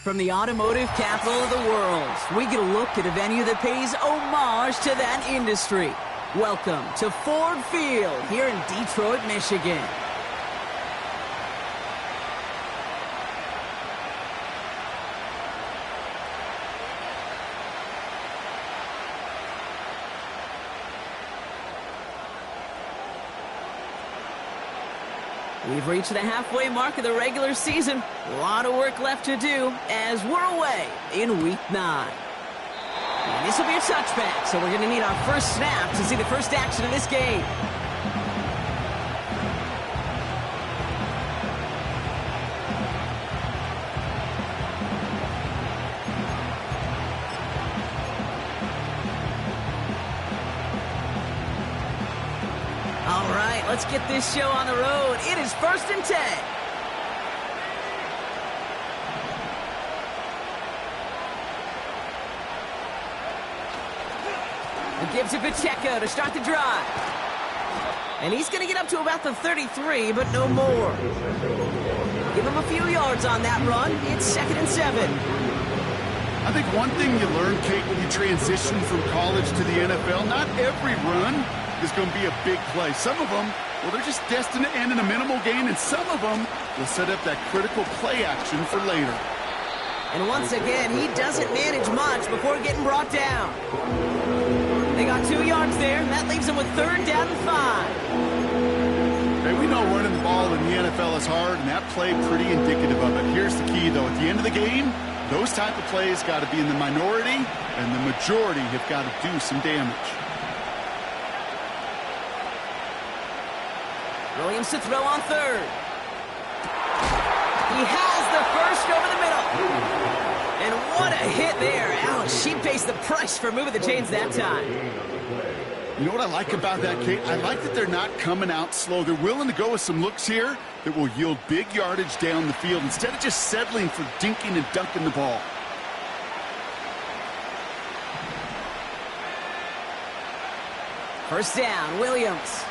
From the automotive capital of the world, we get a look at a venue that pays homage to that industry. Welcome to Ford Field here in Detroit, Michigan. We've reached the halfway mark of the regular season. A lot of work left to do as we're away in Week 9. And this will be a touchback, so we're going to need our first snap to see the first action of this game. All right, let's get this show on the road. It is 1st and 10. He gives it Pacheco to start the drive. And he's going to get up to about the 33, but no more. Give him a few yards on that run. It's 2nd and 7. I think one thing you learn, Kate, when you transition from college to the NFL, not every run is going to be a big play. Some of them, well, they're just destined to end in a minimal gain, and some of them will set up that critical play action for later. And once again, he doesn't manage much before getting brought down. They got 2 yards there, and that leaves them with 3rd down and 5. Hey, we know running the ball in the NFL is hard, and that play pretty indicative of it. Here's the key, though. At the end of the game, those type of plays got to be in the minority, and the majority have got to do some damage. Williams to throw on 3rd. He has the first over the middle. And what a hit there. Ouch, she pays the price for moving the chains that time. You know what I like about that, Kate? I like that they're not coming out slow. They're willing to go with some looks here that will yield big yardage down the field instead of just settling for dinking and dunking the ball. First down, Williams.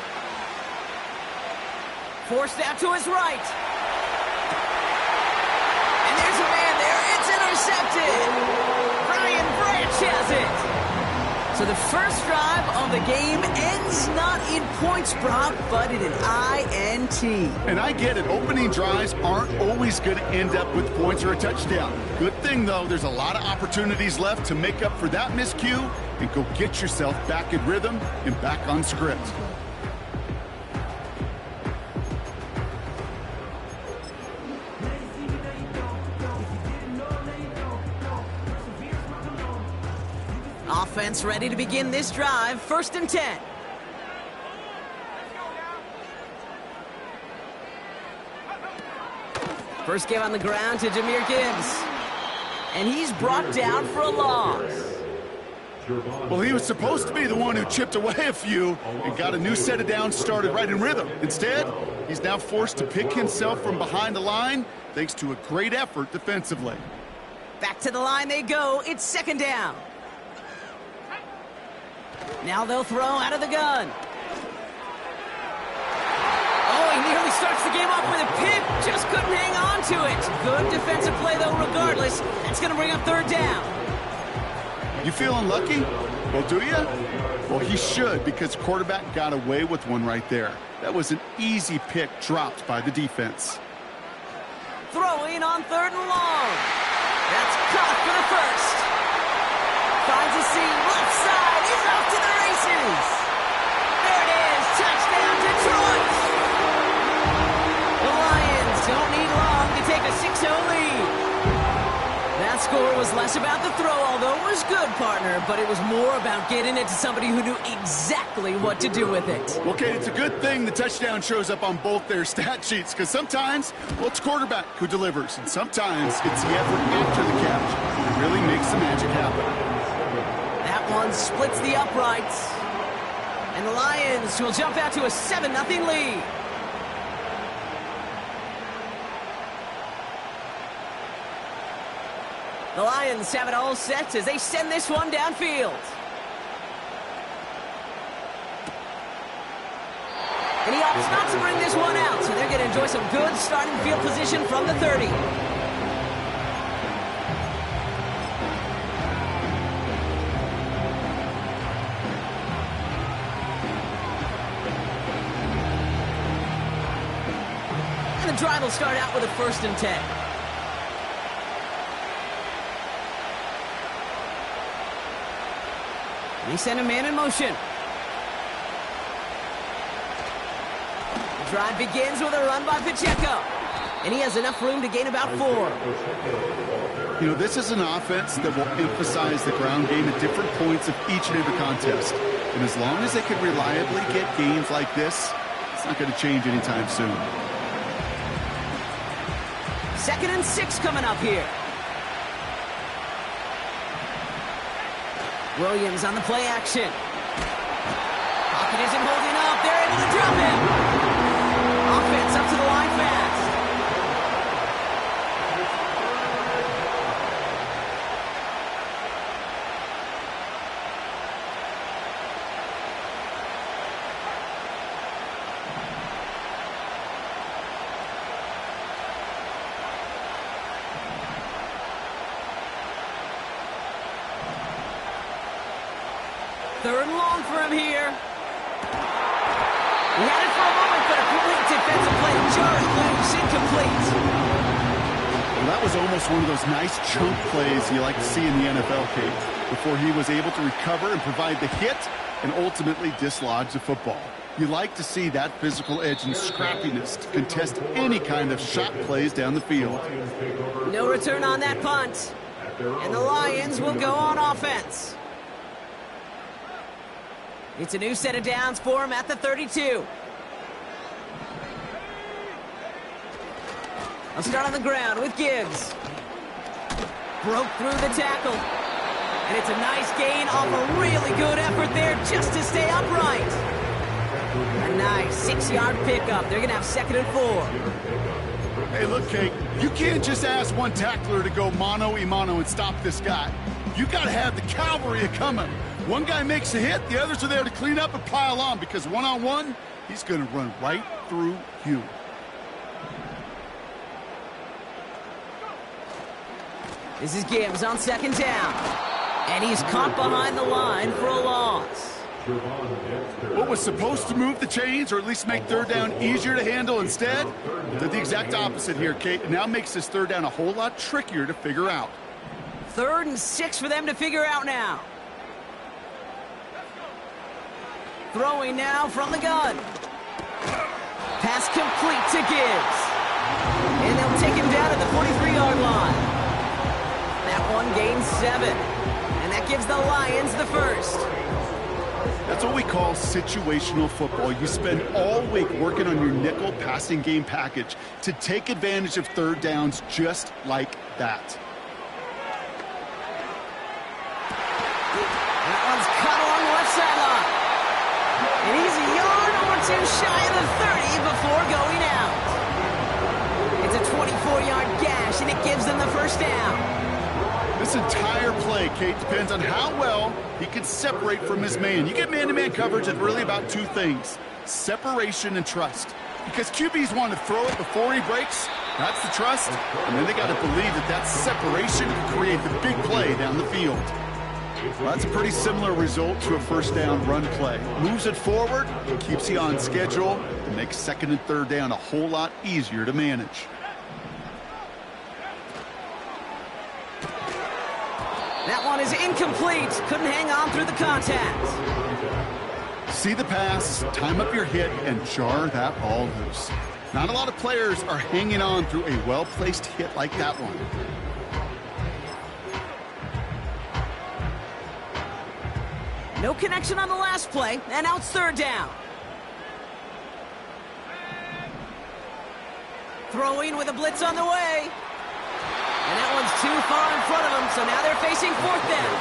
Forced out to his right. And there's a man there. It's intercepted. Brian Branch has it. So the first drive of the game ends not in points, Brock, but in an INT. And I get it. Opening drives aren't always going to end up with points or a touchdown. Good thing, though, there's a lot of opportunities left to make up for that miscue and go get yourself back in rhythm and back on script. Offense ready to begin this drive. 1st and 10. First game on the ground to Jahmyr Gibbs. And he's brought down for a loss. Well, he was supposed to be the one who chipped away a few and got a new set of downs started right in rhythm. Instead, he's now forced to pick himself from behind the line thanks to a great effort defensively. Back to the line they go. It's 2nd down. Now they'll throw out of the gun. Oh, he nearly starts the game off with a pick. Just couldn't hang on to it. Good defensive play, though, regardless. That's going to bring up 3rd down. You feeling lucky? Well, do you? Well, he should, because quarterback got away with one right there. That was an easy pick dropped by the defense. Throwing on 3rd and long. That's caught for the first. Finds a seam, left side, he's off to the races. There it is, touchdown Detroit. The Lions don't need long to take a 6-0 lead. That score was less about the throw, although it was good, partner, but it was more about getting it to somebody who knew exactly what to do with it. Well, Kate, it's a good thing the touchdown shows up on both their stat sheets, because sometimes, well, it's quarterback who delivers, and sometimes it's the effort after the catch that really makes the magic happen. That one splits the uprights. And the Lions will jump out to a 7-0 lead. The Lions have it all set as they send this one downfield. And he opts not to bring this one out, so they're going to enjoy some good starting field position from the 30. drive will start out with a 1st and 10. They send a man in motion. The drive begins with a run by Pacheco. And he has enough room to gain about 4. You know, this is an offense that will emphasize the ground game at different points of each and every contest. And as long as they can reliably get gains like this, it's not going to change anytime soon. 2nd and 6 coming up here. Williams on the play action. Pocket isn't holding up. They're able to drop him. Offense up to the line fast. Third and long for him here. He had it for a moment, but a complete defensive play. Jarred loose, incomplete. Well, that was almost one of those nice chunk plays you like to see in the NFL, Kate, before he was able to recover and provide the hit and ultimately dislodge the football. You like to see that physical edge and scrappiness to contest any kind of shot plays down the field. No return on that punt. And the Lions will go on offense. It's a new set of downs for him at the 32. I'll start on the ground with Gibbs. Broke through the tackle. And it's a nice gain off a really good effort there just to stay upright. A nice 6-yard pickup. They're going to have 2nd and 4. Hey, look, Kate, you can't just ask one tackler to go mano-a-mano and stop this guy. You got to have the cavalry coming. One guy makes a hit, the others are there to clean up and pile on, because one-on-one, he's going to run right through you. This is Gibbs on 2nd down. And he's caught behind the line for a loss. What was supposed to move the chains, or at least make 3rd down easier to handle instead, did the exact opposite here, Kate. It now makes this 3rd down a whole lot trickier to figure out. 3rd and 6 for them to figure out now. Throwing now from the gun. Pass complete to Gibbs. And they'll take him down at the 43-yard line. That one gains 7. And that gives the Lions the 1st. That's what we call situational football. You spend all week working on your nickel passing game package to take advantage of 3rd downs just like that. That one's cut along the left sideline. And he's a yard or 2 shy of the 30 before going out. It's a 24-yard gash, and it gives them the 1st down. This entire play, Kate, depends on how well he can separate from his man. You get man-to-man coverage, it's really about 2 things: separation and trust. Because QBs want to throw it before he breaks. That's the trust. And then they got to believe that that separation can create the big play down the field. Well, that's a pretty similar result to a 1st down run play. Moves it forward, keeps you on schedule, and makes 2nd and 3rd down a whole lot easier to manage. That one is incomplete. Couldn't hang on through the contact. See the pass, time up your hit, and jar that ball loose. Not a lot of players are hanging on through a well-placed hit like that one. No connection on the last play, and now it's 3rd down. Throwing with a blitz on the way. And that one's too far in front of them, so now they're facing 4th down.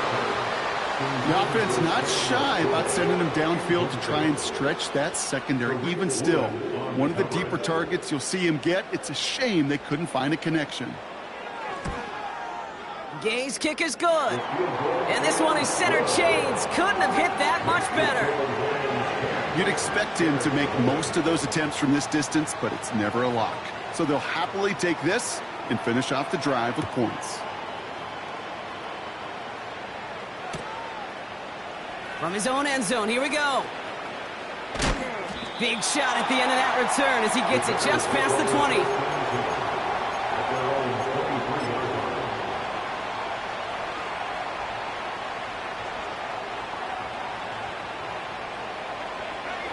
The offense not shy about sending them downfield to try and stretch that secondary. Even still, one of the deeper targets you'll see him get. It's a shame they couldn't find a connection. Gay's kick is good. And this one is center chains. Couldn't have hit that much better. You'd expect him to make most of those attempts from this distance, but it's never a lock. So they'll happily take this and finish off the drive with points. From his own end zone, here we go. Big shot at the end of that return as he gets it just past the 20.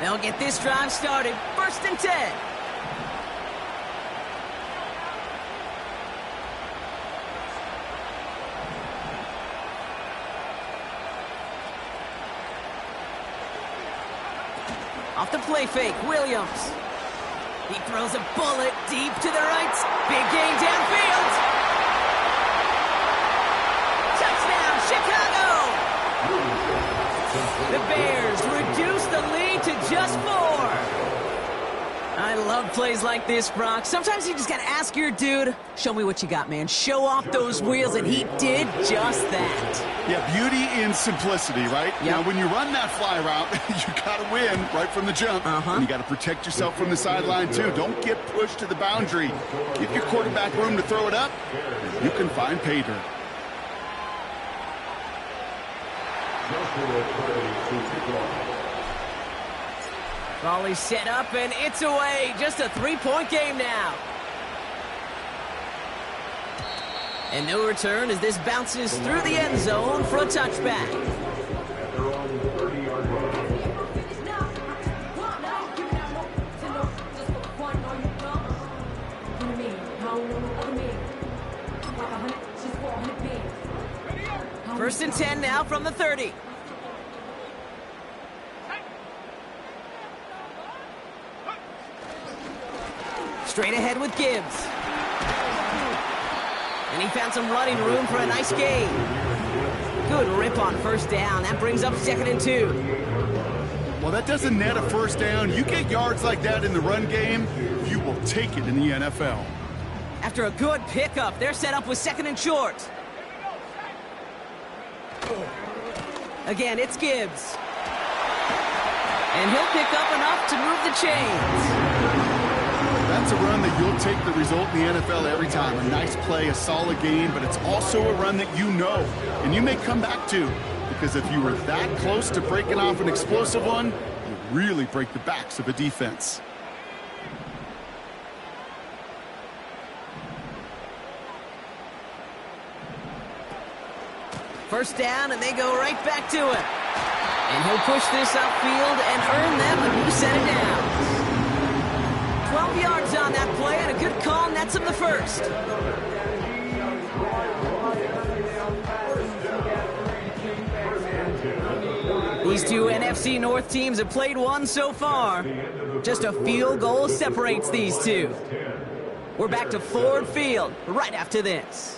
They'll get this drive started. 1st and 10. Off the play fake, Williams. He throws a bullet deep to the right. Big gain downfield. Touchdown, Chicago! The Bears reduce the lead to just 4. I love plays like this, Brock. Sometimes you just got to ask your dude, show me what you got, man. Show off those wheels, and he did just that. Yeah, beauty in simplicity, right? Yep. Now, when you run that fly route, you got to win right from the jump. And you got to protect yourself from the sideline, too. Don't get pushed to the boundary. Give your quarterback room to throw it up, and you can find pay dirt. Volley set up, and it's away. Just a 3-point game now. And no return as this bounces through the end zone for a touchback. First and 10 now from the 30. Straight ahead with Gibbs. And he found some running room for a nice gain. Good rip on 1st down. That brings up 2nd and 2. Well, that doesn't net a 1st down. You get yards like that in the run game, you will take it in the NFL. After a good pickup, they're set up with 2nd and short. Again, it's Gibbs. And he'll pick up enough to move the chains. That's a run that you'll take the result in the NFL every time. A nice play, a solid game, but it's also a run that you know and you may come back to, because if you were that close to breaking off an explosive one, you really break the backs of a defense. First down, and they go right back to it. And he'll push this upfield and earn them a new set of downs. 12 yards on that play, and a good call nets him the first. These two NFC North teams have played one so far. Just a field goal separates these two. We're back to Ford Field right after this.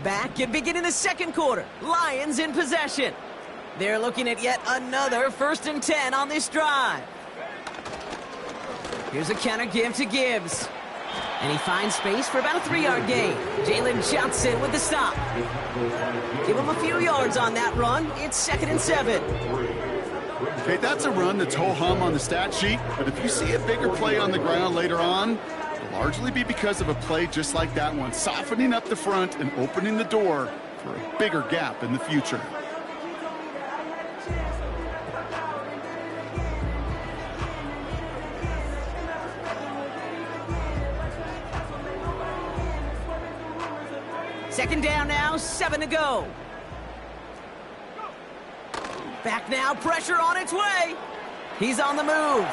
Back and beginning the 2nd quarter. Lions in possession. They're looking at yet another 1st and 10 on this drive. Here's a counter give to Gibbs. And he finds space for about a 3-yard gain. Jalen Johnson with the stop. Give him a few yards on that run. It's 2nd and 7. Okay, that's a run that's ho-hum on the stat sheet, but if you see a bigger play on the ground later on, largely be because of a play just like that one, softening up the front and opening the door for a bigger gap in the future. Second down now, 7 to go. Back now, pressure on its way. He's on the move.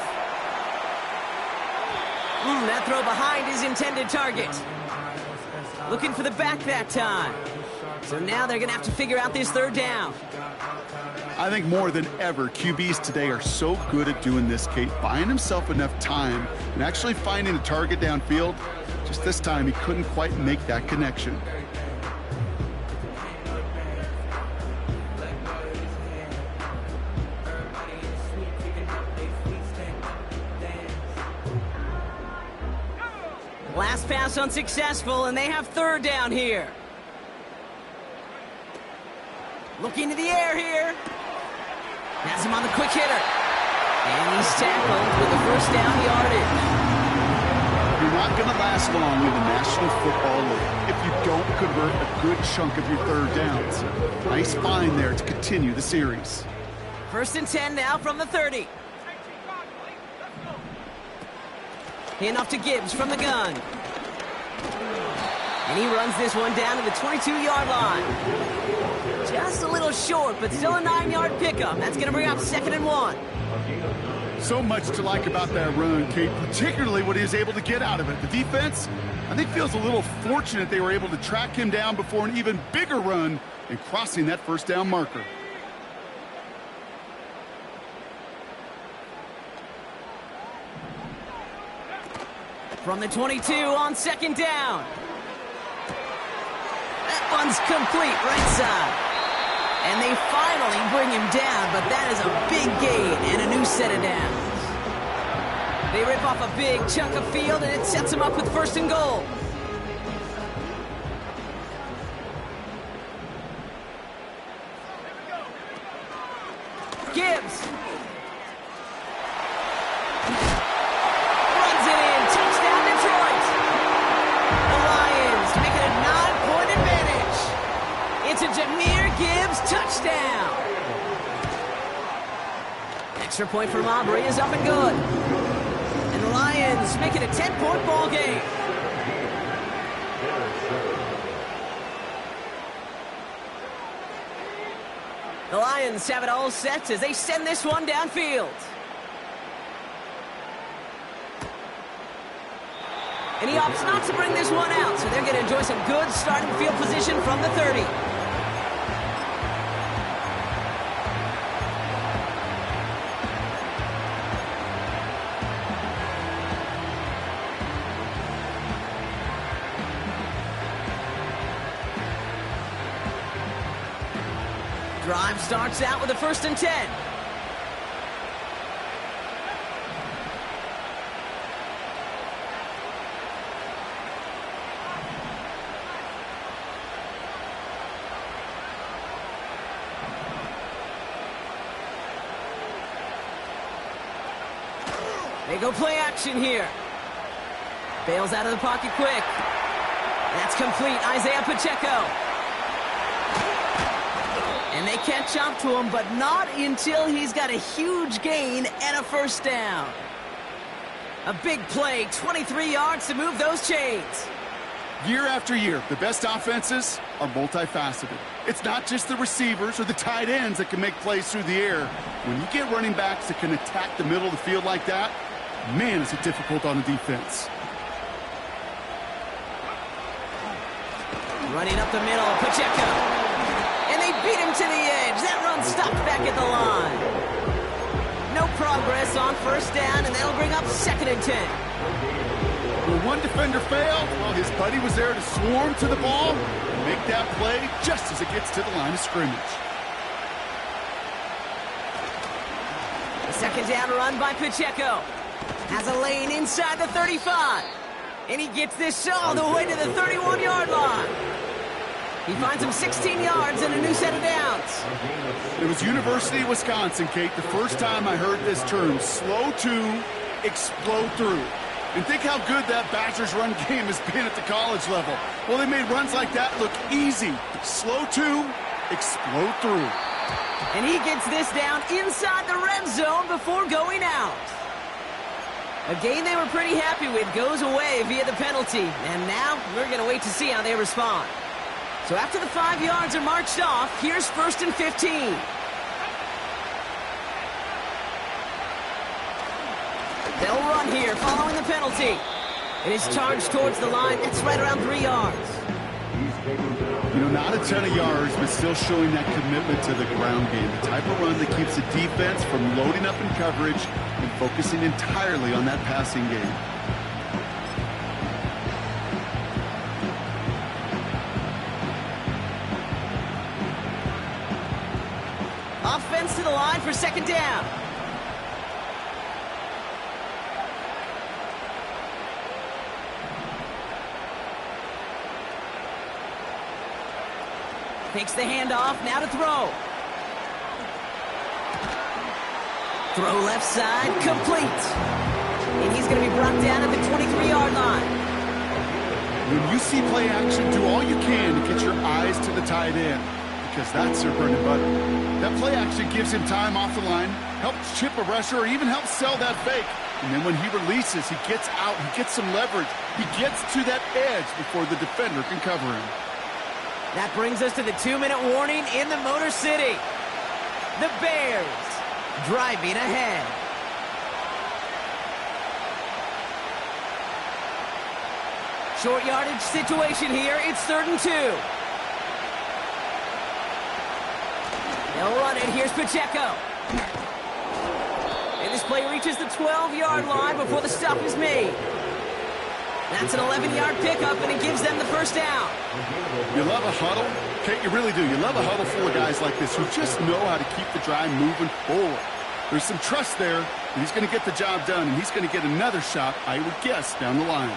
That throw behind his intended target. Looking for the back that time. So now they're going to have to figure out this 3rd down. I think more than ever, QBs today are so good at doing this, Kate, buying himself enough time and actually finding a target downfield. Just this time, he couldn't quite make that connection. Last pass unsuccessful, and they have 3rd down here. Looking to the air here. Has him on the quick hitter. And he's tackled with the 1st down yardage. You're not going to last long in the National Football League if you don't convert a good chunk of your 3rd downs. Nice find there to continue the series. First and 10 now from the 30. Hand off to Gibbs from the gun. And he runs this one down to the 22-yard line. Just a little short, but still a 9-yard pickup. That's going to bring up 2nd and 1. So much to like about that run, Kate, particularly what he was able to get out of it. The defense, I think, feels a little fortunate they were able to track him down before an even bigger run and crossing that first down marker. From the 22 on 2nd down. That one's complete right side. And they finally bring him down, but that is a big gain and a new set of downs. They rip off a big chunk of field, and it sets him up with 1st and goal. Gibbs. Runs it in. Touchdown, Detroit. The Lions make it a 9-point advantage. It's a Jahmyr Gibbs touchdown. Extra point from Aubrey is up and good. And the Lions make it a 10-point ball game. The Lions have it all set as they send this one downfield. And he opts not to bring this one out, so they're going to enjoy some good starting field position from the 30. Drive starts out with a 1st and 10. They go play action here. Bails out of the pocket quick. That's complete. Isaiah Pacheco. And they catch up to him, but not until he's got a huge gain and a 1st down. A big play, 23 yards to move those chains. Year after year, the best offenses are multifaceted. It's not just the receivers or the tight ends that can make plays through the air. When you get running backs that can attack the middle of the field like that, man, is it difficult on the defense. Running up the middle, Pacheco. And they beat him to the edge. That run stopped back at the line. No progress on 1st down, and that'll bring up 2nd and 10. When one defender failed, well, his buddy was there to swarm to the ball and make that play just as it gets to the line of scrimmage. The 2nd down run by Pacheco. Has a lane inside the 35. And he gets this all the way to the 31-yard line. He finds him 16 yards and a new set of downs. It was University of Wisconsin, Kate, the first time I heard this term, slow to explode through. And think how good that Badgers run game has been at the college level. Well, they made runs like that look easy. Slow to explode through. And he gets this down inside the red zone before going out. A gain they were pretty happy with goes away via the penalty. And now we're going to wait to see how they respond. So after the 5 yards are marched off, here's 1st and 15. They'll run here following the penalty. It is charged towards the line. It's right around 3 yards. You know, not a ton of yards, but still showing that commitment to the ground game. The type of run that keeps the defense from loading up in coverage and focusing entirely on that passing game. Offense to the line for 2nd down. Takes the handoff, now to throw. Throw left side, complete. And he's going to be brought down at the 23-yard line. When you see play action, do all you can to get your eyes to the tight end. because that's their bread and butter. That play actually gives him time off the line, helps chip a rusher, or even helps sell that fake. And then when he releases, he gets out, he gets some leverage. He gets to that edge before the defender can cover him. That brings us to the 2-minute warning in the Motor City. The Bears driving ahead. Short yardage situation here. It's 3rd and 2. They'll run it. Here's Pacheco. And this play reaches the 12-yard line before the stop is made. That's an 11-yard pickup, and it gives them the first down. You love a huddle? Kate, you really do. You love a huddle full of guys like this who just know how to keep the drive moving forward. There's some trust there, and he's going to get the job done, and he's going to get another shot, I would guess, down the line.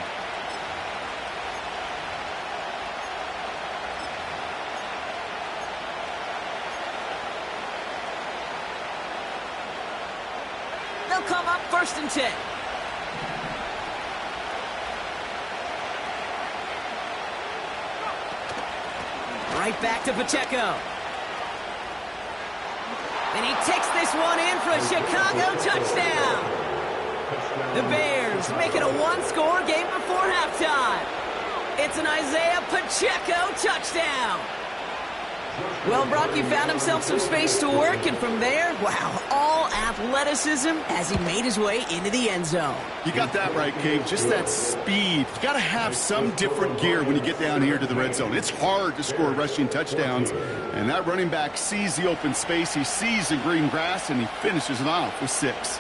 They'll come up 1st and 10. Right back to Pacheco. And he takes this one in for a Chicago touchdown. The Bears make it a one-score game before halftime. It's an Isaiah Pacheco touchdown. Well, Brock, he found himself some space to work, and from there, wow, all athleticism as he made his way into the end zone. You got that right, Kate. Just that speed. You got to have some different gear when you get down here to the red zone. It's hard to score rushing touchdowns, and that running back sees the open space, he sees the green grass, and he finishes it off with 6.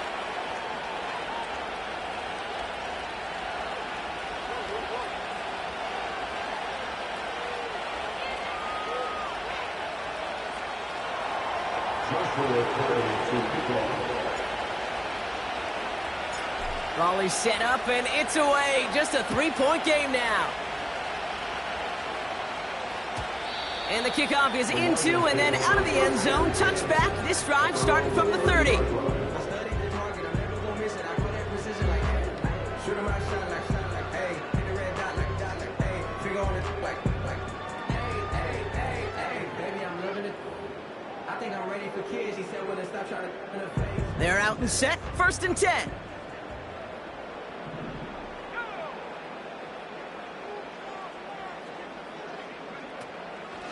Raleigh's set up, and it's away. Just a 3-point game now. And the kickoff is into and then out of the end zone. Touchback. This drive starting from the 30. They're out and set. 1st and 10.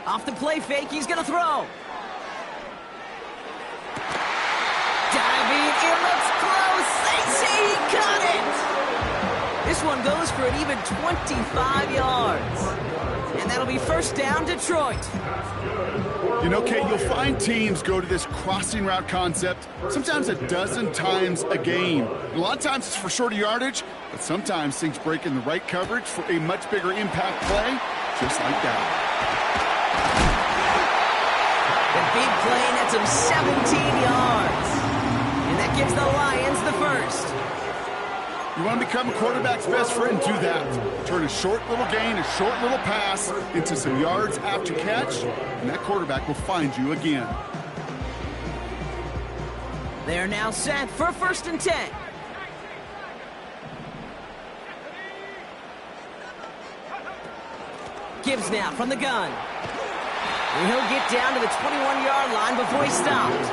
Off the play fake, he's going to throw. Diving, it looks close. They say he caught it. This one goes for an even 25 yards. And that'll be 1st down, Detroit. You know, Kate, you'll find teams go to this crossing route concept sometimes a dozen times a game. And a lot of times it's for shorter yardage, but sometimes things break in the right coverage for a much bigger impact play, just like that. The big play nets him 17 yards. And that gives the Lions the first. You want to become a quarterback's best friend, do that. Turn a short little gain, a short little pass into some yards after catch, and that quarterback will find you again. They're now set for 1st and 10. Gibbs now from the gun. And he'll get down to the 21-yard line before he's stopped.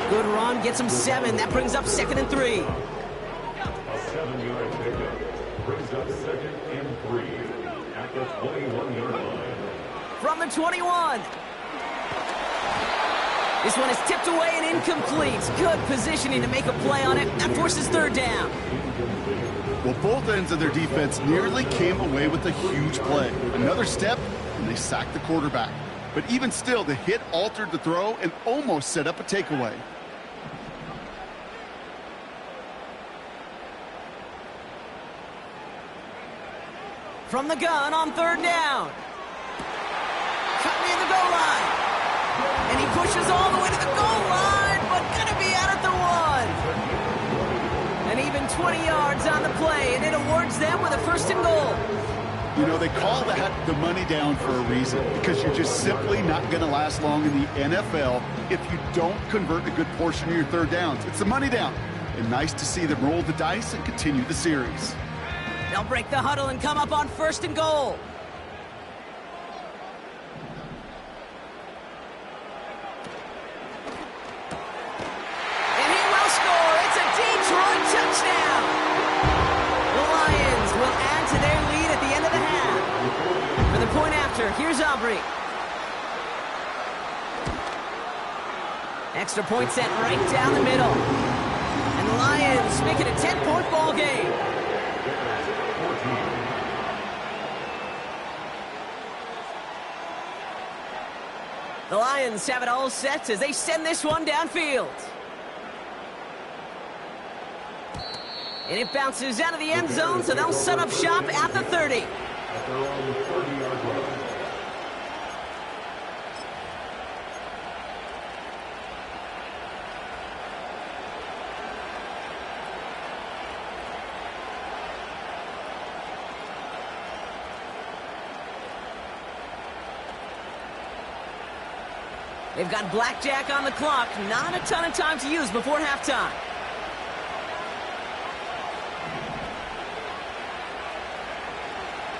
Good run, gets him 7. That brings up 2nd and 3. A 7-yard pickup brings up 2nd and 3 at the 21-yard line. From the 21. This one is tipped away and incomplete. Good positioning to make a play on it. That forces 3rd down. Well, both ends of their defense nearly came away with a huge play. Another step, and they sacked the quarterback. But even still, the hit altered the throw and almost set up a takeaway. From the gun on 3rd down. Cut near the goal line. And he pushes all the way to the goal line, but gonna be out at the 1. And even 20 yards on the play, and it awards them with a 1st and goal. You know, they call that the money down for a reason, because you're just simply not going to last long in the NFL if you don't convert a good portion of your 3rd downs. It's the money down. And nice to see them roll the dice and continue the series. They'll break the huddle and come up on 1st and goal. recovery. Extra point sent right down the middle. And the Lions make it a 10-point ball game. The Lions have it all set as they send this one downfield. And it bounces out of the end zone, so they'll set up shop at the 30. At their own 30-yard line. They've got blackjack on the clock. Not a ton of time to use before halftime.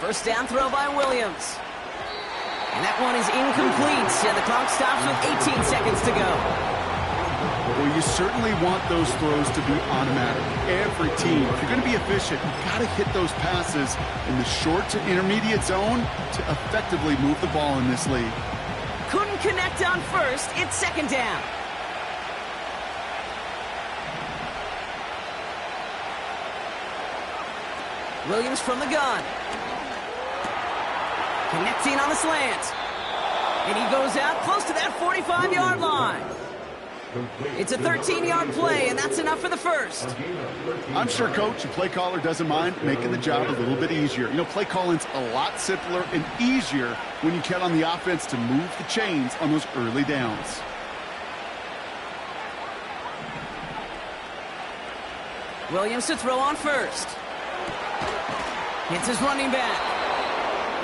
First down throw by Williams. And that one is incomplete, and the clock stops with 18 seconds to go. Well, you certainly want those throws to be automatic. Every team, if you're going to be efficient, you've got to hit those passes in the short to intermediate zone to effectively move the ball in this league. Couldn't connect on first. It's second down. Williams from the gun. Connecting on the slant. And he goes out close to that 45-yard line. It's a 13-yard play, and that's enough for the first. I'm sure, Coach, the play caller doesn't mind making the job a little bit easier. You know, play calling's a lot simpler and easier when you count on the offense to move the chains on those early downs. Williams to throw on first. Hits his running back.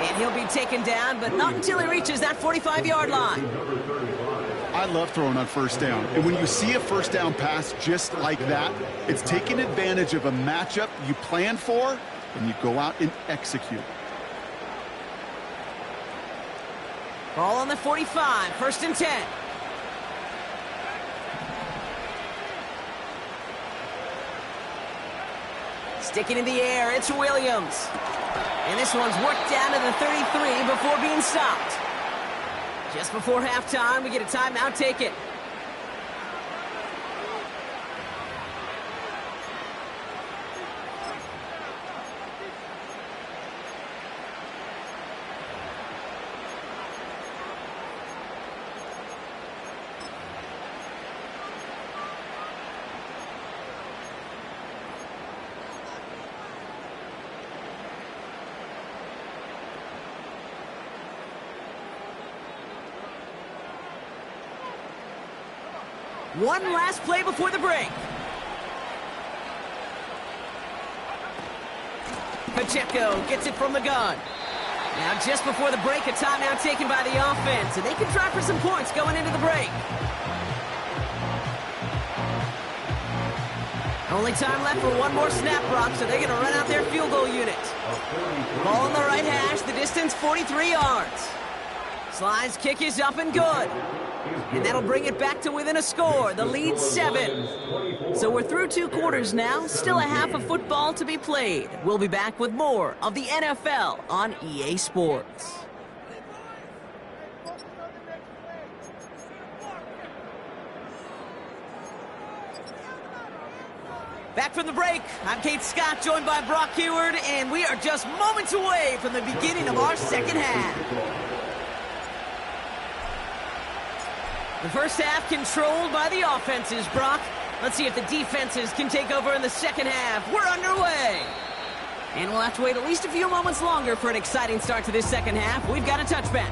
And he'll be taken down, but not until he reaches that 45-yard line. I love throwing on first down. And when you see a first down pass just like that, it's taking advantage of a matchup you plan for, and you go out and execute. Ball on the 45, first and 10. Sticking in the air, it's Williams. And this one's worked down to the 33 before being stopped. Just before halftime, we get a timeout taken. One last play before the break. Pacheco gets it from the gun. Now just before the break, a timeout taken by the offense, and they can try for some points going into the break. Only time left for one more snap, Brock, so they're going to run out their field goal unit. Ball on the right hash, the distance 43 yards. Slide's kick is up and good. And that'll bring it back to within a score. The lead's 7. So we're through 2 quarters now. Still a half of football to be played. We'll be back with more of the NFL on EA Sports. Back from the break, I'm Kate Scott, joined by Brock Heward, and we are just moments away from the beginning of our second half. The first half controlled by the offenses, Brock. Let's see if the defenses can take over in the second half. We're underway. And we'll have to wait at least a few moments longer for an exciting start to this second half. We've got a touchback.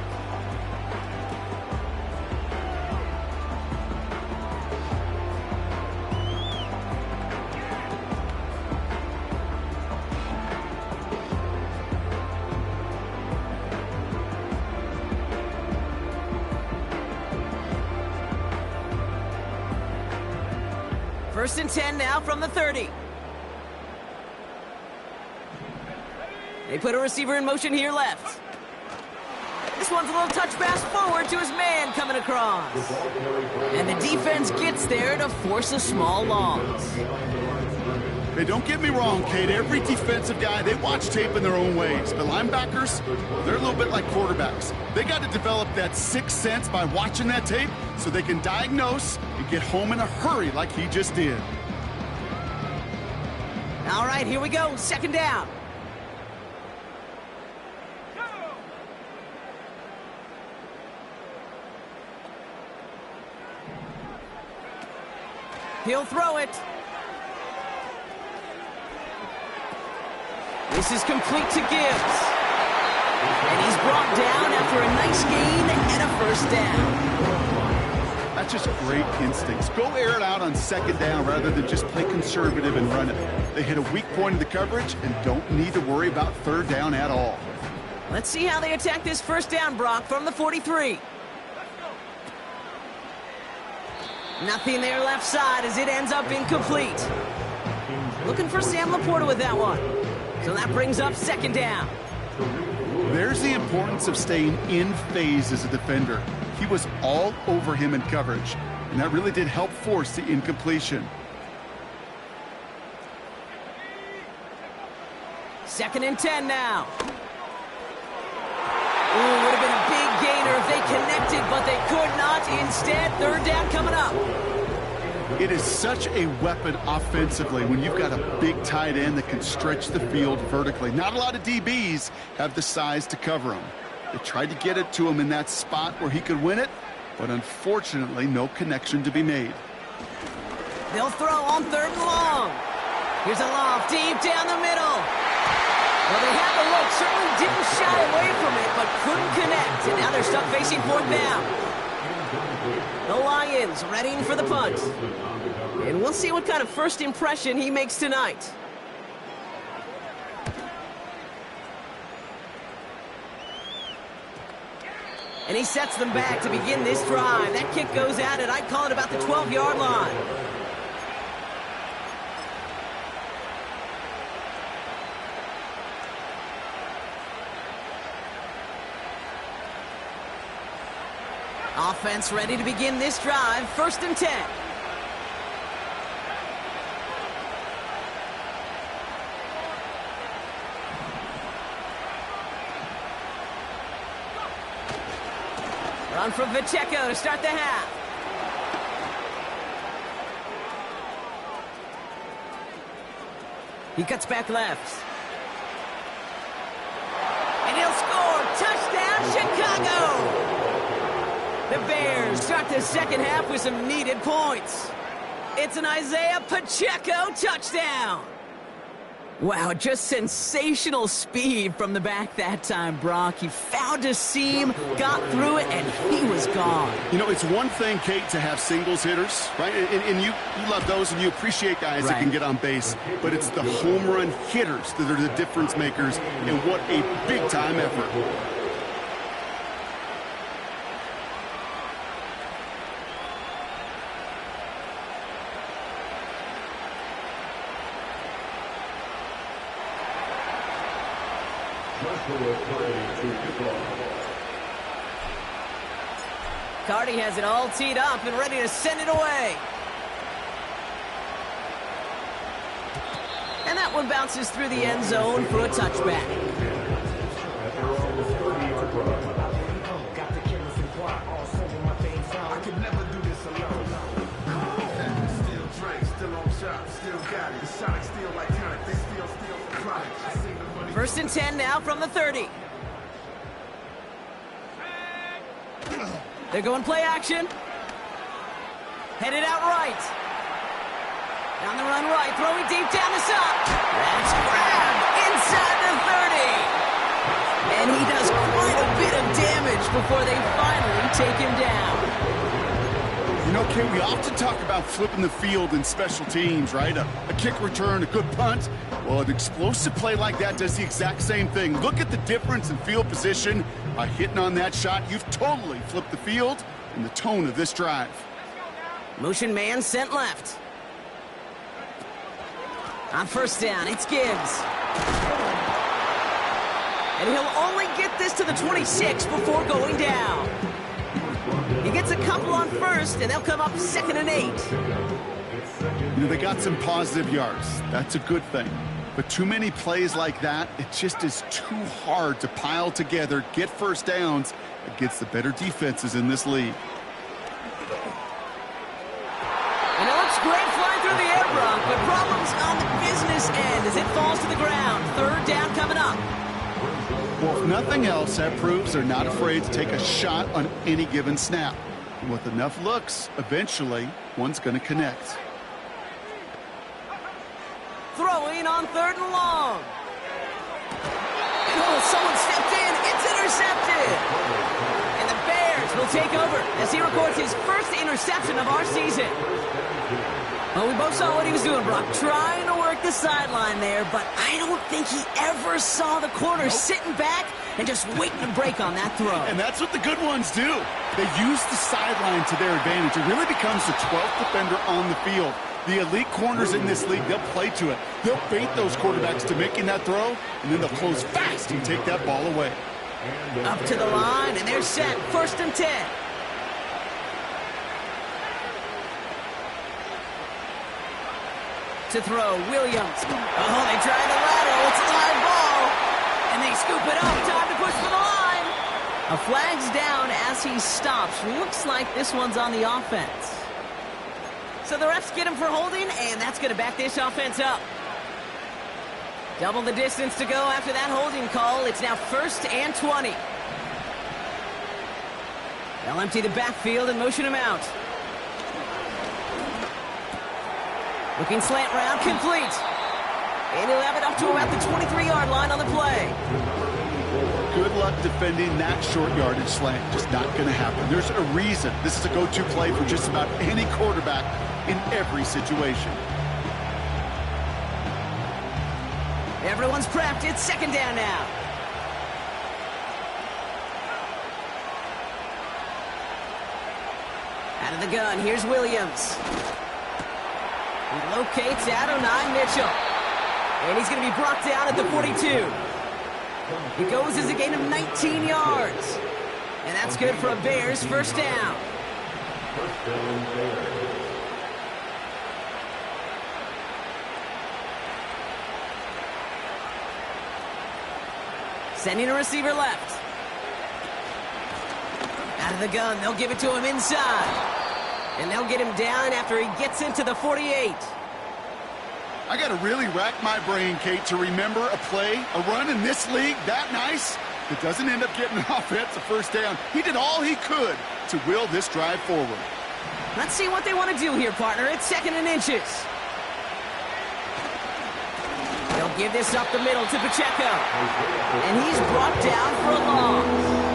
First and 10 now from the 30. They put a receiver in motion here left. This one's a little touch pass forward to his man coming across. And the defense gets there to force a small loss. Hey, don't get me wrong, Kate. Every defensive guy, they watch tape in their own ways. But linebackers, well, they're a little bit like quarterbacks. They got to develop that sixth sense by watching that tape so they can diagnose and get home in a hurry like he just did. All right, here we go. Second down. He'll throw it. This is complete to Gibbs. And he's brought down after a nice gain and a first down. That's just great instincts. Go air it out on second down rather than just play conservative and run it. They hit a weak point in the coverage and don't need to worry about third down at all. Let's see how they attack this first down, Brock, from the 43. Nothing there left side as it ends up incomplete. Looking for Sam Laporta with that one. So that brings up second down. There's the importance of staying in phase as a defender. He was all over him in coverage, and that really did help force the incompletion. Second and 10 now. Ooh, would have been a big gainer if they connected, but they could not. Instead, third down coming up. It is such a weapon offensively when you've got a big tight end that can stretch the field vertically. Not a lot of DBs have the size to cover him. They tried to get it to him in that spot where he could win it, but unfortunately, no connection to be made. They'll throw on third and long. Here's a lob deep down the middle. Well, they had the look, certainly didn't shy away from it, but couldn't connect, and now they're stuck facing fourth down. The Lions readying for the punt. And we'll see what kind of first impression he makes tonight. And he sets them back to begin this drive. That kick goes at it. I'd call it about the 12-yard line. Offense ready to begin this drive. First and 10. Run from Pacheco to start the half. He cuts back left. And he'll score. Touchdown, Chicago! The Bears start the second half with some needed points. It's an Isaiah Pacheco touchdown. Wow, just sensational speed from the back that time, Brock. He found a seam, got through it, and he was gone. You know, it's one thing, Kate, to have singles hitters, right? And you love those and you appreciate guys that can get on base. But it's the home run hitters that are the difference makers, and what a big-time effort. Cardi has it all teed up and ready to send it away. And that one bounces through the end zone for a touchback. First and 10 now from the 30. They're going play action. Headed out right. Down the run right, throwing deep down the side. That's grabbed inside the 30. And he does quite a bit of damage before they finally take him down. You know, Kate, we often talk about flipping the field in special teams, right? A kick return, a good punt. Well, an explosive play like that does the exact same thing. Look at the difference in field position. By hitting on that shot, you've totally flipped the field and the tone of this drive. Motion man sent left. On first down, it's Gibbs. And he'll only get this to the 26 before going down. He gets a couple on first, and they'll come up 2nd and 8. You know, they got some positive yards. That's a good thing. But too many plays like that, it just is too hard to pile together, get first downs against the better defenses in this league. And it looks great flying through the air, Brock, but problems on the business end as it falls to the ground. Third down coming up. Well, if nothing else, that proves they're not afraid to take a shot on any given snap. And with enough looks, eventually, one's going to connect. Throwing on third and long. Oh, someone stepped in. It's intercepted. And the Bears will take over as he records his first interception of our season. Well, we both saw what he was doing, Brock, trying to work the sideline there, but I don't think he ever saw the corner sitting back and just waiting to break on that throw. And that's what the good ones do. They use the sideline to their advantage. It really becomes the 12th defender on the field. The elite corners in this league, they'll play to it. They'll bait those quarterbacks to making that throw, and then they'll close fast and take that ball away. Up to the line, and they're set. First and 10. To throw, Williams. Oh, they try the lateral. It's a live ball. And they scoop it up. Time to push for the line. A flag's down as he stops. Looks like this one's on the offense. So the refs get him for holding, and that's going to back this offense up. Double the distance to go after that holding call. It's now first and 20. They'll empty the backfield and motion him out. Looking slant route, complete. And he'll have it up to about the 23-yard line on the play. Good luck defending that short yardage slant. Just not going to happen. There's a reason this is a go-to play for just about any quarterback in every situation. Everyone's prepped. It's second down now. Out of the gun, here's Williams. He locates Adonai Mitchell. And he's going to be brought down at the 42. It goes as a gain of 19 yards. And that's good for a Bears first down. First down, Bears. Sending a receiver left. Out of the gun, they'll give it to him inside. And they'll get him down after he gets into the 48. I got to really rack my brain, Kate, to remember a play, a run in this league that nice that doesn't end up getting an offensive first down. He did all he could to will this drive forward. Let's see what they want to do here, partner. It's second and inches. They'll give this up the middle to Pacheco. And he's brought down for a loss.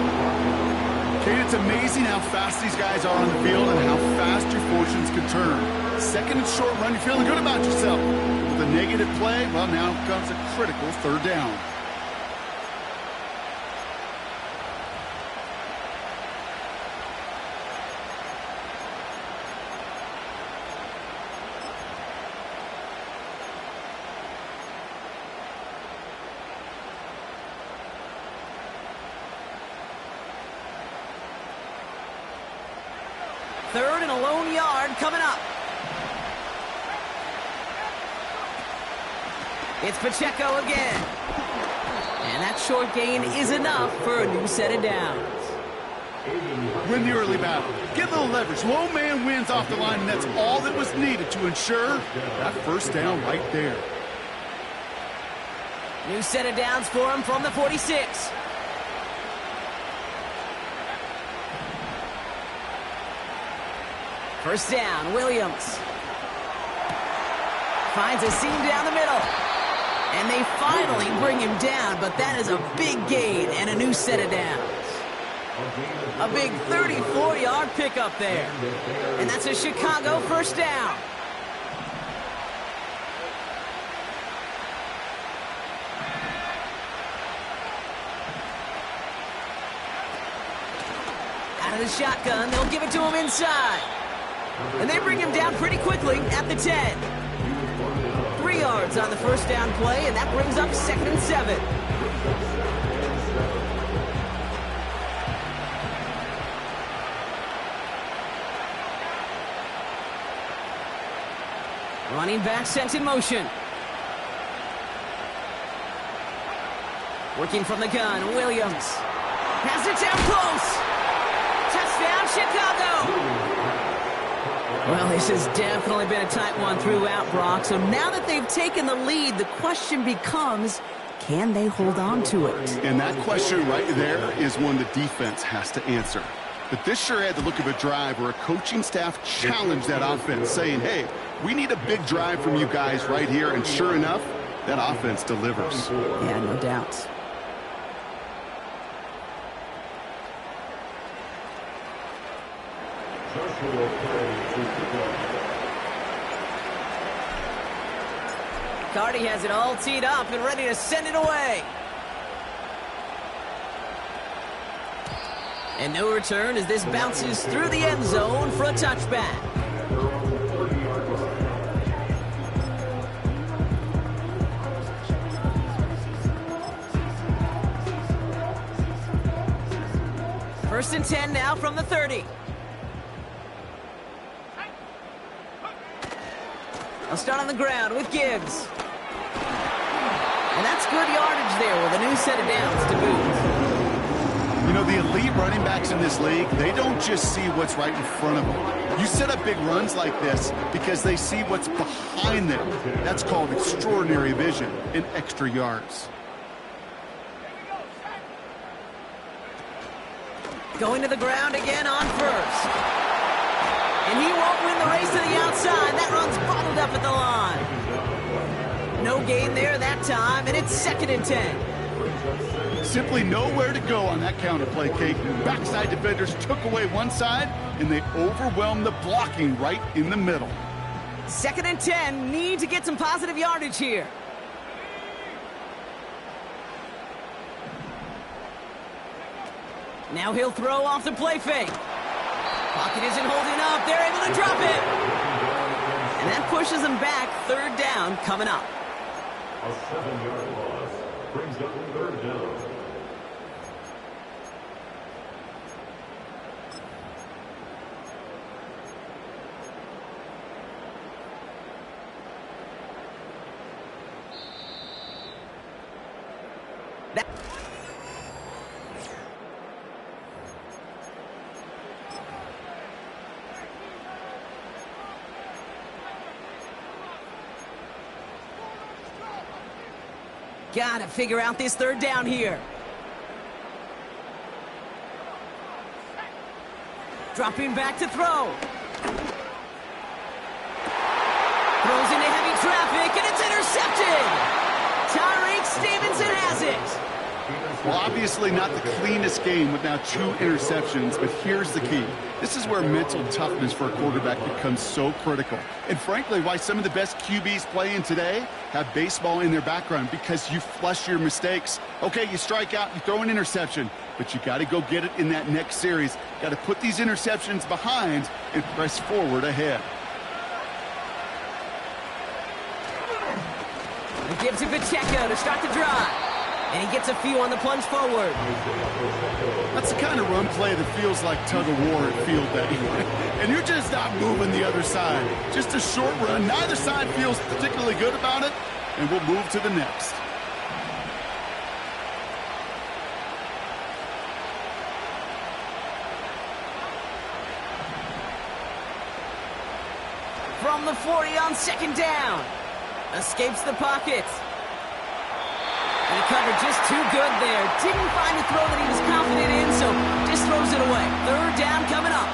Kate, it's amazing how fast these guys are on the field and how fast your fortunes can turn. Second and short run, you're feeling good about yourself. With a negative play, well, now comes a critical third down. Third and a lone yard coming up. It's Pacheco again. And that short gain is enough for a new set of downs. Win the early battle. Get a little leverage. Low man wins off the line, and that's all that was needed to ensure that first down right there. New set of downs for him from the 46. First down, Williams. Finds a seam down the middle. And they finally bring him down, but that is a big gain and a new set of downs. A big 34-yard pickup there. And that's a Chicago first down. Out of the shotgun, they'll give it to him inside. And they bring him down pretty quickly at the 10. 3 yards on the first down play, and that brings up second and 7. Running back sent in motion. Working from the gun, Williams. Has it down close. Touchdown, Chicago. Well, this has definitely been a tight one throughout, Brock. So now that they've taken the lead, the question becomes, can they hold on to it? And that question right there is one the defense has to answer. But this sure had the look of a drive where a coaching staff challenged that offense, saying, hey, we need a big drive from you guys right here. And sure enough, that offense delivers. Yeah, no doubt. Cardi has it all teed up and ready to send it away. And no return as this bounces through the end zone for a touchback. First and 10 now from the 30. I'll start on the ground with Gibbs. And that's good yardage there with a new set of downs to boot. You know, the elite running backs in this league, they don't just see what's right in front of them. You set up big runs like this because they see what's behind them. That's called extraordinary vision and extra yards. Going to the ground again on first. And he won't win the race to the outside. That run's bottled up at the line. No gain there that time, and it's 2nd and 10. Simply nowhere to go on that counter play, Kate. Backside defenders took away one side, and they overwhelmed the blocking right in the middle. 2nd and 10, need to get some positive yardage here. Now he'll throw off the play fake. Pocket isn't holding up. They're able to drop it. And that pushes them back. 3rd down coming up. A 7-yard loss brings up 3rd down. Gotta figure out this 3rd down here. Dropping back to throw. Throws into heavy traffic, and it's intercepted. Tyreek Stevenson has it. Well, obviously not the cleanest game with now 2 interceptions, but here's the key. This is where mental toughness for a quarterback becomes so critical. And frankly, why some of the best QBs playing today have baseball in their background, because you flush your mistakes. Okay, you strike out, you throw an interception, but you got to go get it in that next series. Got to put these interceptions behind and press forward ahead. He gives it Pacheco to start the drive. And he gets a few on the plunge forward. That's the kind of run play that feels like tug-of-war at field day. And you're just not moving the other side. Just a short run. Neither side feels particularly good about it, and we'll move to the next. From the 40 on 2nd down. Escapes the pocket. And he covered just too good there. Didn't find a throw that he was confident in, so just throws it away. 3rd down coming up.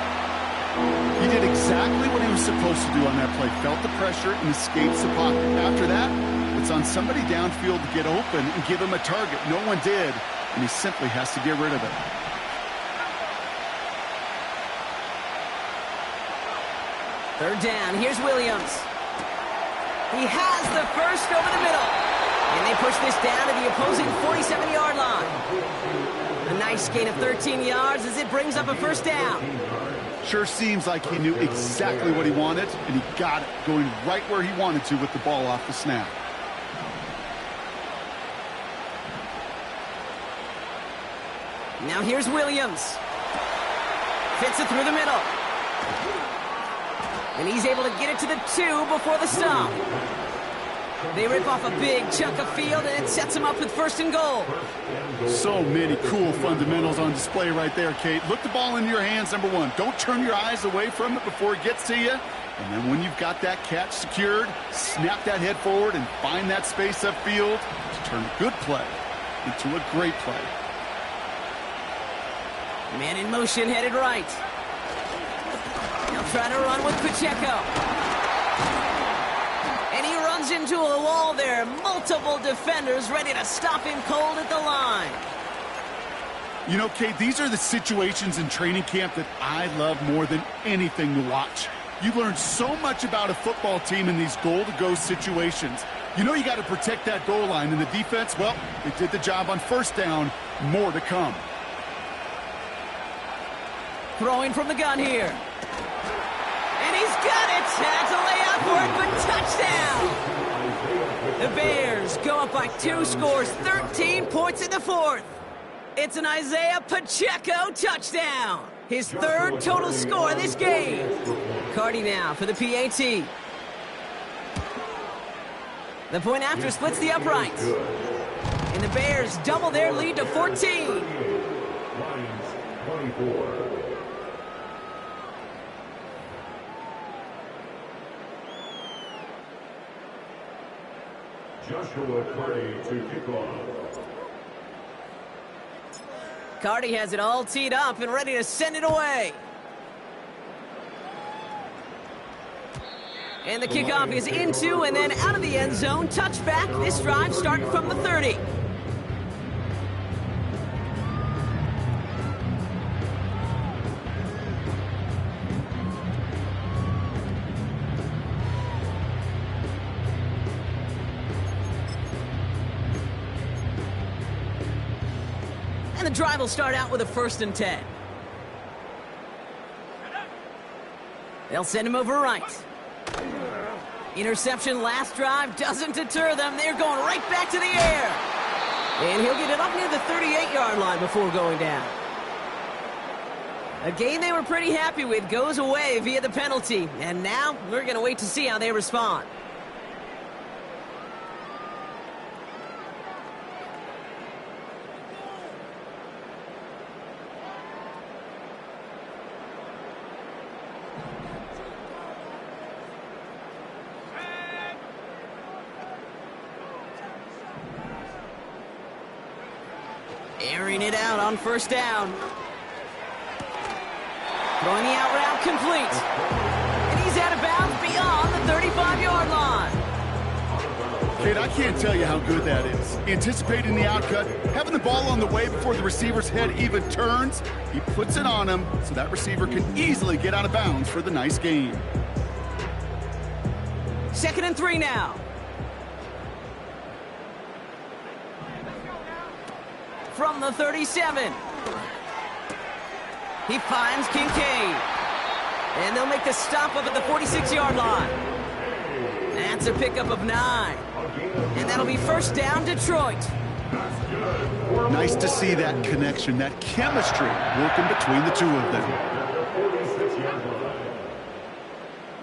He did exactly what he was supposed to do on that play. Felt the pressure and escapes the pocket. After that, it's on somebody downfield to get open and give him a target. No one did, and he simply has to get rid of it. Third down. Here's Williams. He has the first over the middle. And they push this down to the opposing 47-yard line. A nice gain of 13 yards as it brings up a 1st down. Sure seems like he knew exactly what he wanted, and he got it, going right where he wanted to with the ball off the snap. Now here's Williams. Fits it through the middle. And he's able to get it to the 2 before the stop. They rip off a big chunk of field, and it sets them up with 1st and goal. So many cool fundamentals on display right there, Kate. Look the ball into your hands, number one. Don't turn your eyes away from it before it gets to you. And then when you've got that catch secured, snap that head forward and find that space upfield to turn a good play into a great play. Man in motion, headed right. He'll try to run with Pacheco. And he runs into a wall there. Multiple defenders ready to stop him cold at the line. You know, Kate, these are the situations in training camp that I love more than anything to watch. You learn so much about a football team in these goal-to-go situations. You know you got to protect that goal line, and the defense, well, they did the job on 1st down. More to come. Throwing from the gun here. And he's got it. Had to lay out for it, but touchdown. The Bears go up by 2 scores, 13 points in the 4th. It's an Isaiah Pacheco touchdown. His 3rd total score this game. Cardi now for the PAT. The point after splits the uprights. And the Bears double their lead to 14. Lions 24. Joshua Cardi to kick off. Cardi has it all teed up and ready to send it away. And the kickoff is into and then out of the end zone. Touchback. This drive starting from the 30. And the drive will start out with a 1st and 10. They'll send him over right. Interception last drive doesn't deter them. They're going right back to the air. And he'll get it up near the 38-yard line before going down. A game they were pretty happy with goes away via the penalty. And now we're going to wait to see how they respond. Airing it out on 1st down. Throwing the out route complete. And he's out of bounds beyond the 35-yard line. Kate, I can't tell you how good that is. Anticipating the outcut, having the ball on the way before the receiver's head even turns. He puts it on him so that receiver can easily get out of bounds for the nice gain. 2nd and 3 now. From the 37. He finds Kincaid. And they'll make the stop up at the 46-yard line. That's a pickup of 9. And that'll be 1st down, Detroit. Nice to see that connection, that chemistry working between the two of them.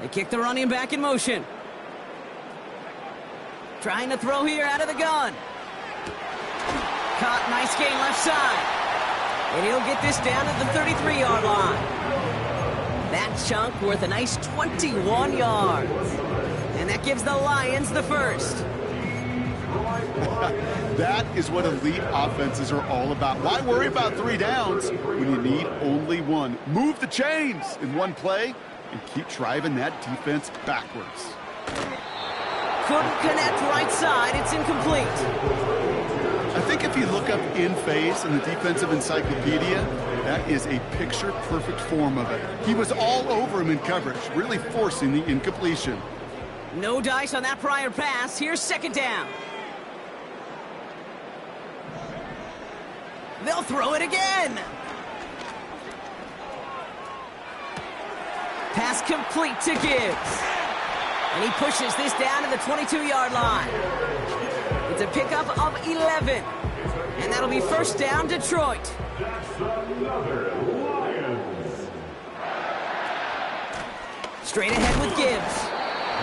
They kick the running back in motion. Trying to throw here out of the gun. Caught, nice gain left side. And he'll get this down at the 33-yard line. That chunk worth a nice 21 yards. And that gives the Lions the 1st. That is what elite offenses are all about. Why worry about 3 downs when you need only 1? Move the chains in one play and keep driving that defense backwards. Couldn't connect right side. It's incomplete. I think if you look up in phase in the defensive encyclopedia, that is a picture-perfect form of it. He was all over him in coverage, really forcing the incompletion. No dice on that prior pass. Here's 2nd down. They'll throw it again. Pass complete to Gibbs. And he pushes this down to the 22-yard line. It's a pickup of 11. And that'll be 1st down, Detroit. Straight ahead with Gibbs.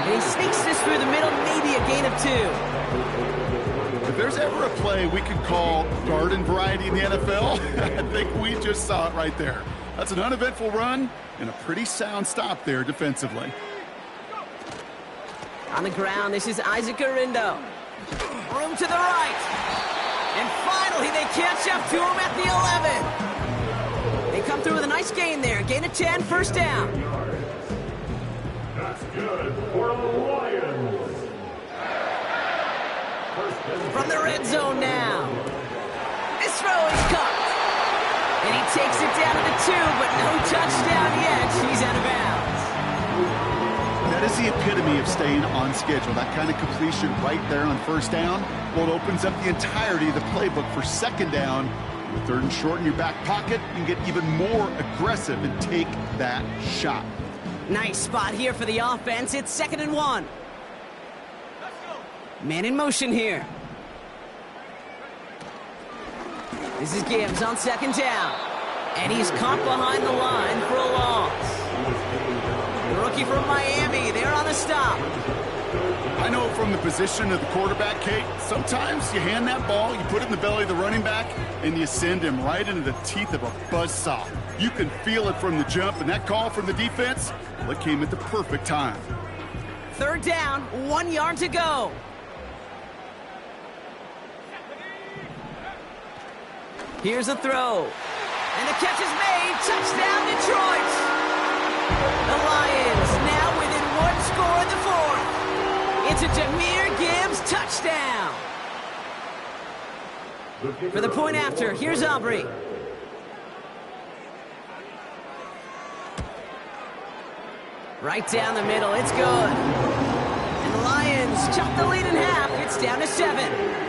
And he sneaks this through the middle, maybe a gain of 2. If there's ever a play we could call garden variety in the NFL, I think we just saw it right there. That's an uneventful run and a pretty sound stop there defensively. On the ground, this is Isaac Arindo. Room to the right. And finally, they catch up to him at the 11. They come through with a nice gain there. Gain of 10, first down. That's good for the Lions. From the red zone now. This throw is caught. And he takes it down to the 2, but no touchdown yet. He's out of bounds. That is the epitome of staying on schedule. That kind of completion right there on first down. Well, it opens up the entirety of the playbook for second down. With third and short in your back pocket, you can get even more aggressive and take that shot. Nice spot here for the offense. It's 2nd and 1. Man in motion here. This is Gibbs on 2nd down. And he's caught behind the line for a loss. The rookie from Miami, they're on the stop. I know from the position of the quarterback, Kate, sometimes you hand that ball, you put it in the belly of the running back, and you send him right into the teeth of a buzzsaw. You can feel it from the jump, and that call from the defense, well, it came at the perfect time. 3rd down, 1 yard to go. Here's a throw. And the catch is made. Touchdown, Detroit. The Lions now within 1 score in the 4th. It's a Jahmyr Gibbs touchdown. For the point after, here's Aubrey. Right down the middle, it's good. And the Lions chop the lead in half. It's down to 7.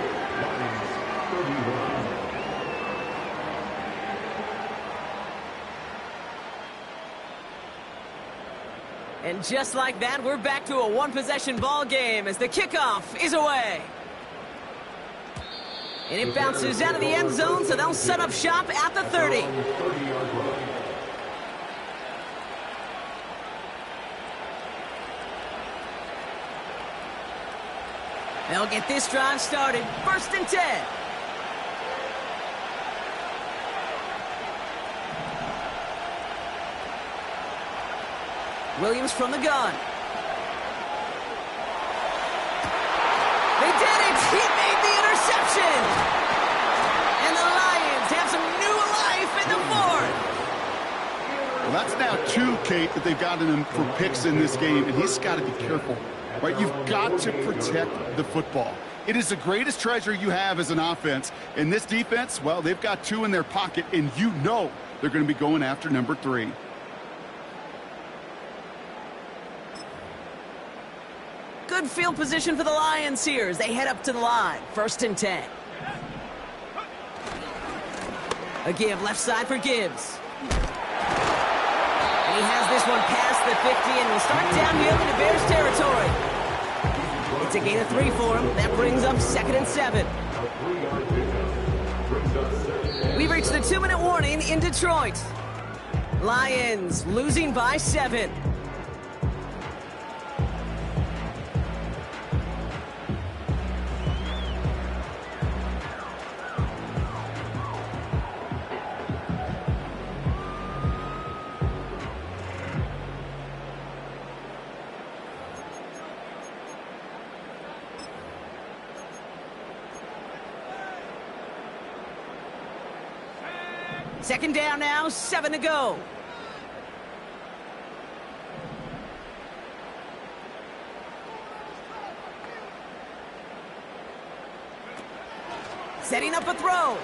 And just like that, we're back to a one-possession ball game as the kickoff is away. And it bounces out of the end zone, so they'll set up shop at the 30. They'll get this drive started. 1st and 10. Williams from the gun. They did it! He made the interception! And the Lions have some new life in the 4th. Well, that's now 2, Kate, that they've gotten him for picks in this game, and he's got to be careful. Right? You've got to protect the football. It is the greatest treasure you have as an offense. And this defense, well, they've got 2 in their pocket, and you know they're going to be going after number 3. Good field position for the Lions here as they head up to the line. 1st and 10. A give left side for Gibbs. And he has this one past the 50 and will start downhill into Bears territory. It's a gain of 3 for him. That brings up 2nd and 7. We've reached the 2-minute warning in Detroit. Lions losing by 7. Second down now, 7 to go. Setting up a throw.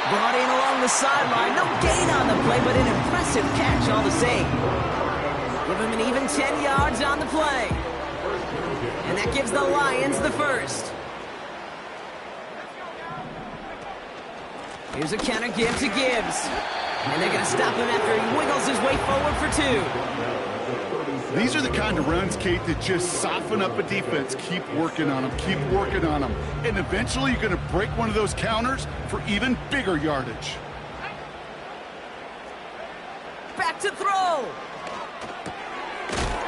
Brought in along the sideline. No gain on the play, but an impressive catch all the same. Give him an even 10 yards on the play. And that gives the Lions the first. Here's a counter give to Gibbs. And they're going to stop him after he wiggles his way forward for 2. These are the kind of runs, Kate, that just soften up a defense. Keep working on them. Keep working on them. And eventually you're going to break one of those counters for even bigger yardage. back to throw.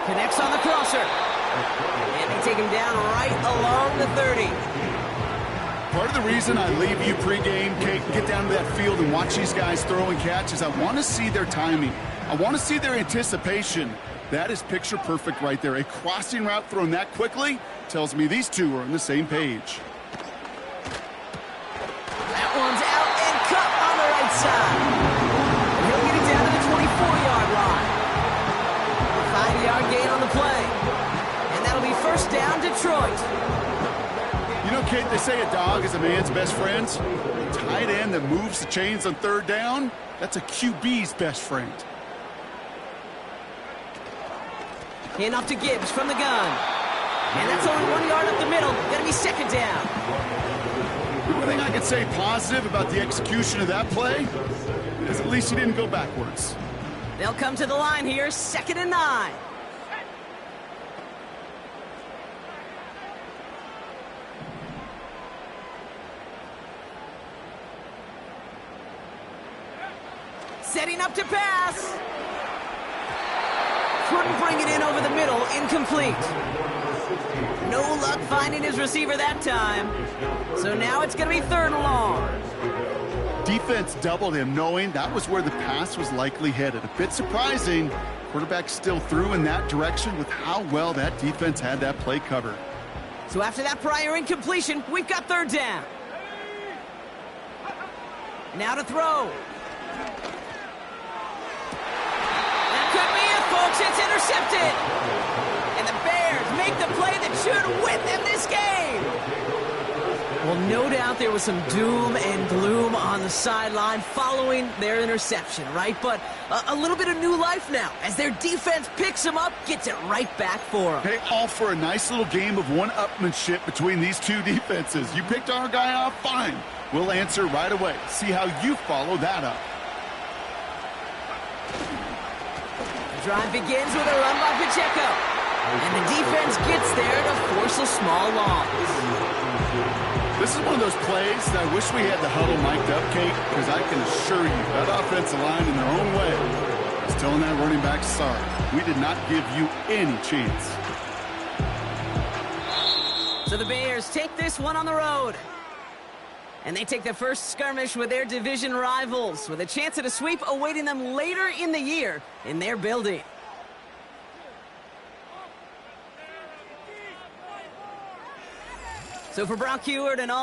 Connects on the crosser. And they take him down right along the 30. Part of the reason I leave you pregame, Kate, get down to that field and watch these guys throw and catch is I want to see their timing. I want to see their anticipation. That is picture perfect right there. A crossing route thrown that quickly tells me these two are on the same page. That one's out and cut on the right side. He'll get it down to the 24-yard line. 5-yard gain on the play. And that'll be first down, Detroit. You know, Kate, they say a dog is a man's best friend. A tight end that moves the chains on third down, that's a QB's best friend. Hand off to Gibbs from the gun. And that's only 1 yard up the middle. Gonna be second down. The only thing I can say positive about the execution of that play is at least he didn't go backwards. They'll come to the line here, 2nd and 9. Setting up to pass. Couldn't bring it in over the middle, incomplete. No luck finding his receiver that time. So now it's going to be 3rd and long. Defense doubled him, knowing that was where the pass was likely headed. A bit surprising. Quarterback still threw in that direction with how well that defense had that play covered. So after that prior incompletion, we've got 3rd down. Now to throw. That could be it, folks. It's intercepted. And the Bears make the play that should win them this game. Well, no doubt there was some doom and gloom on the sideline following their interception, right? But a little bit of new life now as their defense picks them up, gets it right back for them. Hey, all for a nice little game of one-upmanship between these two defenses. You picked our guy off, fine. We'll answer right away. See how you follow that up. The drive begins with a run by Pacheco. And the defense gets there to force a small loss. This is one of those plays that I wish we had the huddle mic'd up, Kate, because I can assure you that offensive line in their own way is telling that running back, sorry, we did not give you any chance. So the Bears take this one on the road. And they take the first skirmish with their division rivals, with a chance at a sweep awaiting them later in the year in their building. So for Brock Heward and all